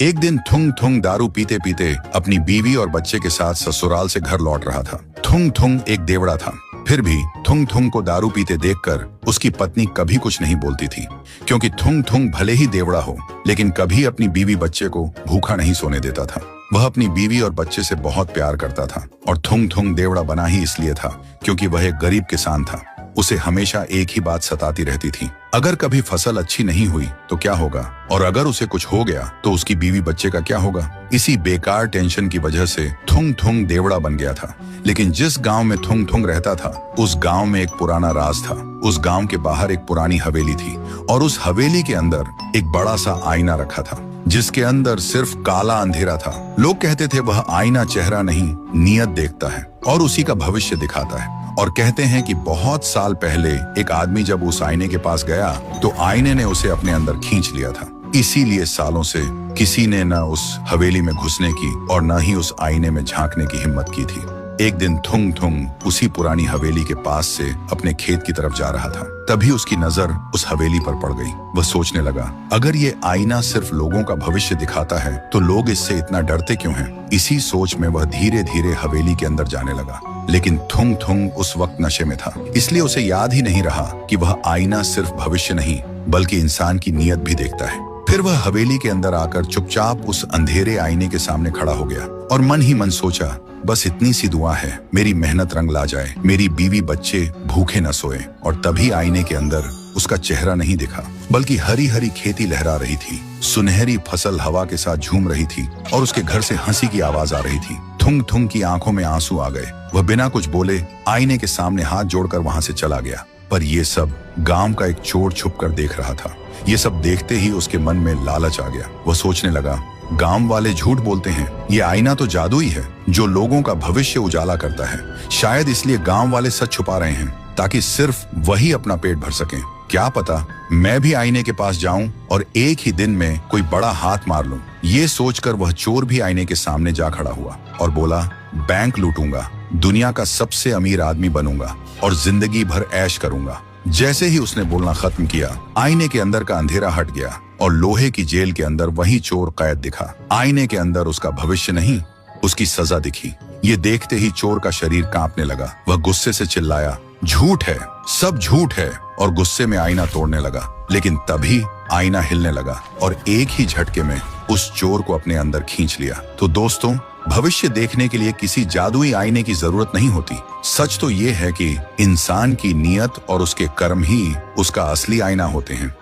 एक दिन थुंग थुंग दारू पीते पीते अपनी बीवी और बच्चे के साथ ससुराल से घर लौट रहा था। थुंग थुंग एक देवड़ा था, फिर भी थुंग थुंग को दारू पीते देखकर उसकी पत्नी कभी कुछ नहीं बोलती थी, क्योंकि थुंग थुंग भले ही देवड़ा हो लेकिन कभी अपनी बीवी बच्चे को भूखा नहीं सोने देता था। वह अपनी बीवी और बच्चे से बहुत प्यार करता था और थुंग थुंग देवड़ा बना ही इसलिए था क्योंकि वह एक गरीब किसान था। उसे हमेशा एक ही बात सताती रहती थी, अगर कभी फसल अच्छी नहीं हुई तो क्या होगा, और अगर उसे कुछ हो गया तो उसकी बीवी बच्चे का क्या होगा। इसी बेकार टेंशन की वजह से थुंग थुंग देवड़ा बन गया था। लेकिन जिस गांव में थुंग थुंग रहता था उस गांव में एक पुराना राज था। उस गांव के बाहर एक पुरानी हवेली थी और उस हवेली के अंदर एक बड़ा सा आईना रखा था जिसके अंदर सिर्फ काला अंधेरा था। लोग कहते थे वह आईना चेहरा नहीं नियत देखता है और उसी का भविष्य दिखाता है। और कहते हैं कि बहुत साल पहले एक आदमी जब उस आईने के पास गया तो आईने ने उसे अपने अंदर खींच लिया था। इसीलिए सालों से किसी ने न उस हवेली में घुसने की और न ही उस आईने में झांकने की हिम्मत की थी। एक दिन थुंग थुंग उसी पुरानी हवेली के पास से अपने खेत की तरफ जा रहा था। तभी उसकी नजर उस हवेली पर पड़ गई। वह सोचने लगा, अगर ये आईना सिर्फ लोगों का भविष्य दिखाता है तो लोग इससे इतना डरते क्यों हैं? इसी सोच में वह धीरे धीरे हवेली के अंदर जाने लगा। लेकिन थुंग थुंग उस वक्त नशे में था, इसलिए उसे याद ही नहीं रहा कि वह आईना सिर्फ भविष्य नहीं बल्कि इंसान की नीयत भी देखता है। फिर वह हवेली के अंदर आकर चुपचाप उस अंधेरे आईने के सामने खड़ा हो गया और मन ही मन सोचा, बस इतनी सी दुआ है, मेरी मेहनत रंग ला जाए, मेरी बीवी बच्चे भूखे न सोए। और तभी आईने के अंदर उसका चेहरा नहीं दिखा बल्कि हरी हरी खेती लहरा रही थी, सुनहरी फसल हवा के साथ झूम रही थी और उसके घर से हंसी की आवाज आ रही थी। थुंग थुंग की आंखों में आंसू आ गए। वह बिना कुछ बोले आईने के सामने हाथ जोड़कर वहां से चला गया। पर ये सब गांव का एक चोर छुप कर देख रहा था। ये सब देखते ही उसके मन में लालच आ गया। वह सोचने लगा, गांव वाले झूठ बोलते हैं, ये आईना तो जादुई है जो लोगों का भविष्य उजाला करता है। शायद इसलिए गांव वाले सच छुपा रहे हैं ताकि सिर्फ वही अपना पेट भर सकें। क्या पता मैं भी आईने के पास जाऊं और एक ही दिन में कोई बड़ा हाथ मार लूं। ये सोचकर वह चोर भी आईने के सामने जा खड़ा हुआ और बोला, बैंक लूटूंगा, दुनिया का सबसे अमीर आदमी बनूंगा और जिंदगी भर ऐश करूंगा। जैसे ही उसने बोलना खत्म किया, आईने के अंदर का अंधेरा हट गया और लोहे की जेल के अंदर वही चोर कैद दिखा। आईने के अंदर उसका भविष्य नहीं, उसकी सजा दिखी। ये देखते ही चोर का शरीर कांपने लगा। वह गुस्से से चिल्लाया, झूठ है, सब झूठ है, और गुस्से में आईना तोड़ने लगा। लेकिन तभी आईना हिलने लगा और एक ही झटके में उस चोर को अपने अंदर खींच लिया। तो दोस्तों, भविष्य देखने के लिए किसी जादुई आईने की जरूरत नहीं होती। सच तो ये है कि इंसान की नीयत और उसके कर्म ही उसका असली आईना होते हैं।